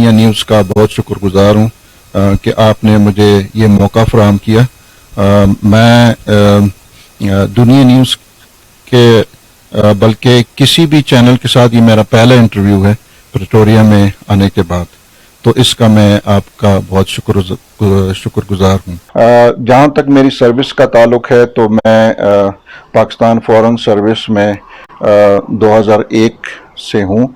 دنیا نیوز کا بہت شکر گزار ہوں کہ آپ نے مجھے یہ موقع فراہم کیا. میں دنیا نیوز کے بلکہ کسی بھی چینل کے ساتھ یہ میرا پہلا انٹرویو ہے پریٹوریا میں آنے کے بعد، تو اس کا میں آپ کا بہت شکر گزار ہوں. جہاں تک میری سروس کا تعلق ہے تو میں پاکستان فورن سروس میں 2001 سے ہوں،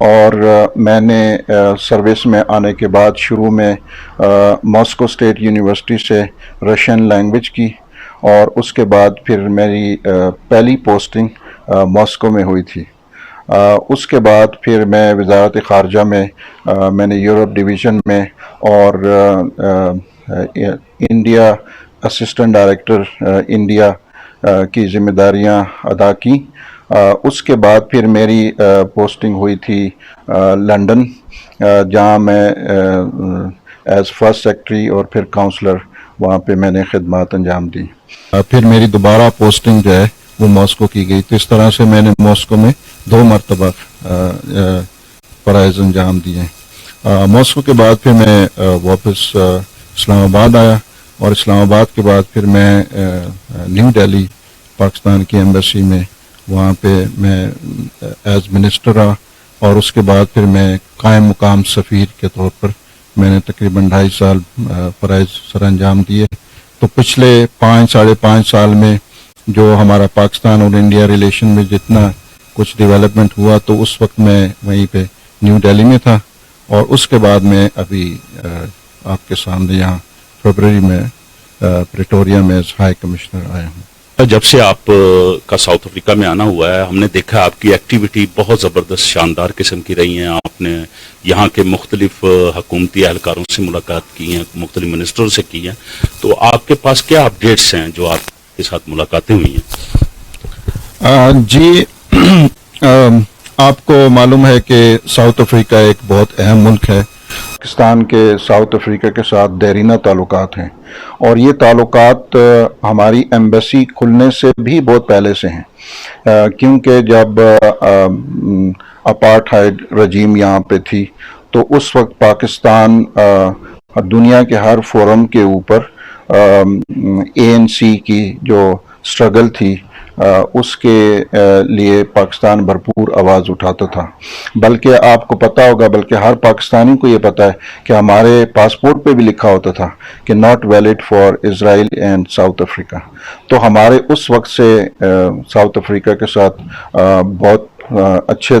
اور میں نے سروس میں آنے کے بعد شروع میں ماسکو اسٹیٹ یونیورسٹی سے رشین لینگویج کی، اور اس کے بعد پھر میری پہلی پوسٹنگ ماسکو میں ہوئی تھی. اس کے بعد پھر میں وزارت خارجہ میں نے یورپ ڈویژن میں اور انڈیا اسسٹنٹ ڈائریکٹر انڈیا کی ذمہ داریاں ادا کی. اس کے بعد پھر میری پوسٹنگ ہوئی تھی لنڈن، جہاں میں ایز فرسٹ سیکرٹری اور پھر کاؤنسلر وہاں پہ میں نے خدمات انجام دی. پھر میری دوبارہ پوسٹنگ جو ہے وہ ماسکو کی گئی، تو اس طرح سے میں نے ماسکو میں 2 مرتبہ فرائض انجام دیے. ماسکو کے بعد پھر میں واپس اسلام آباد آیا، اور اسلام آباد کے بعد پھر میں نیو دہلی پاکستان کی ایمبیسی میں وہاں پہ میں ایز منسٹر رہا، اور اس کے بعد پھر میں قائم مقام سفیر کے طور پر میں نے تقریباً 2.5 سال فرائض سر انجام دیے. تو پچھلے 5-5.5 سال میں جو ہمارا پاکستان اور انڈیا ریلیشن میں جتنا کچھ ڈیولپمنٹ ہوا، تو اس وقت میں وہیں پہ نیو دہلی میں تھا، اور اس کے بعد میں ابھی آپ کے سامنے یہاں فروری میں پریٹوریا میں ہائی کمشنر آیا ہوں. جب سے آپ کا ساؤتھ افریقہ میں آنا ہوا ہے، ہم نے دیکھا آپ کی ایکٹیویٹی بہت زبردست شاندار قسم کی رہی ہیں. آپ نے یہاں کے مختلف حکومتی اہلکاروں سے ملاقات کی ہیں، مختلف منسٹروں سے کی ہیں، تو آپ کے پاس کیا اپڈیٹس ہیں جو آپ کے ساتھ ملاقاتیں ہوئی ہیں؟ جی، آپ کو معلوم ہے کہ ساؤتھ افریقہ ایک بہت اہم ملک ہے. پاکستان کے ساؤتھ افریقہ کے ساتھ دیرینہ تعلقات ہیں، اور یہ تعلقات ہماری ایمبیسی کھلنے سے بھی بہت پہلے سے ہیں، کیونکہ جب اپارٹھائیڈ رجیم یہاں پہ تھی تو اس وقت پاکستان دنیا کے ہر فورم کے اوپر ANC کی جو سٹرگل تھی اس کے لیے پاکستان بھرپور آواز اٹھاتا تھا. بلکہ آپ کو پتا ہوگا، بلکہ ہر پاکستانی کو یہ پتا ہے کہ ہمارے پاسپورٹ پہ بھی لکھا ہوتا تھا کہ not valid for Israel and South Africa. تو ہمارے اس وقت سے ساؤتھ افریقہ کے ساتھ بہت اچھے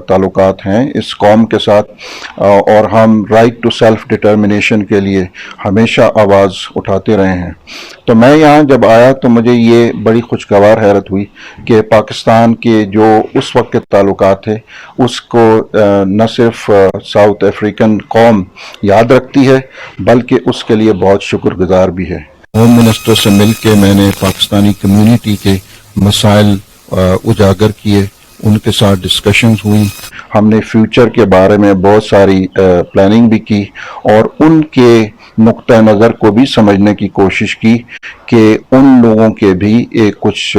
تعلقات ہیں اس قوم کے ساتھ، اور ہم رائٹ ٹو سیلف ڈٹرمنیشن کے لیے ہمیشہ آواز اٹھاتے رہے ہیں. تو میں یہاں جب آیا تو مجھے یہ بڑی خوشگوار حیرت ہوئی کہ پاکستان کے جو اس وقت کے تعلقات تھے اس کو نہ صرف ساؤتھ افریقن قوم یاد رکھتی ہے بلکہ اس کے لیے بہت شکر گزار بھی ہے. ہوم منسٹر سے مل کے میں نے پاکستانی کمیونٹی کے مسائل اجاگر کیے، ان کے ساتھ ڈسکشنز ہوئی. ہم نے فیوچر کے بارے میں بہت ساری پلاننگ بھی کی، اور ان کے نقطہ نظر کو بھی سمجھنے کی کوشش کی کہ ان لوگوں کے بھی ایک کچھ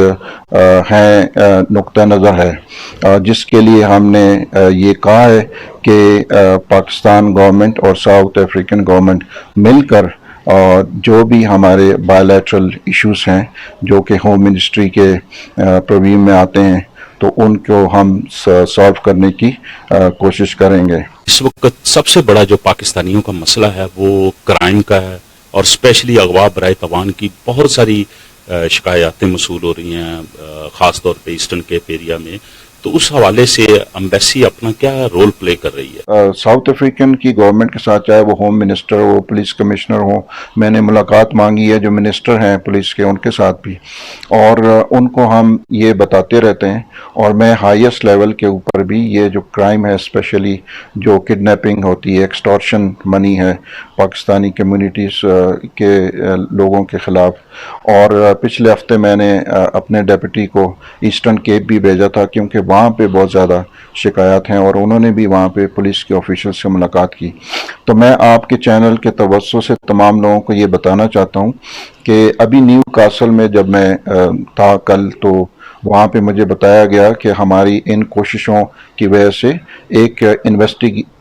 نقطہ نظر ہے، جس کے لیے ہم نے یہ کہا ہے کہ پاکستان گورنمنٹ اور ساؤتھ افریقن گورنمنٹ مل کر جو بھی ہمارے بائیلیٹرل ایشوز ہیں جو کہ ہوم منسٹری کے پرویو میں آتے ہیں تو ان کو ہم سالو کرنے کی کوشش کریں گے. اس وقت سب سے بڑا جو پاکستانیوں کا مسئلہ ہے وہ کرائم کا ہے، اور اسپیشلی اغوا برائے تاوان کی بہت ساری شکایاتیں موصول ہو رہی ہیں، خاص طور پہ ایسٹرن کیپ ایریا میں. تو اس حوالے سے ایمبیسی اپنا کیا رول پلے کر رہی ہے؟ ساؤتھ افریقن کی گورنمنٹ کے ساتھ، چاہے وہ ہوم منسٹر ہو، پولیس کمشنر ہو، میں نے ملاقات مانگی ہے جو منسٹر ہیں پولیس کے، ان کے ساتھ بھی، اور ان کو ہم یہ بتاتے رہتے ہیں. اور میں ہائیسٹ لیول کے اوپر بھی یہ جو کرائم ہے، اسپیشلی جو کڈنیپنگ ہوتی ہے، ایکسٹورشن منی ہے پاکستانی کمیونٹیز کے لوگوں کے خلاف. اور پچھلے ہفتے میں نے اپنے ڈیپٹی کو ایسٹرن کیپ بھی بھیجا تھا، کیونکہ وہاں پہ بہت زیادہ شکایات ہیں، اور انہوں نے بھی وہاں پہ پولیس کے آفیشل سے ملاقات کی. تو میں آپ کے چینل کے توسط سے تمام لوگوں کو یہ بتانا چاہتا ہوں کہ ابھی نیو کاسل میں جب میں تھا کل، تو وہاں پہ مجھے بتایا گیا کہ ہماری ان کوششوں کی وجہ سے ایک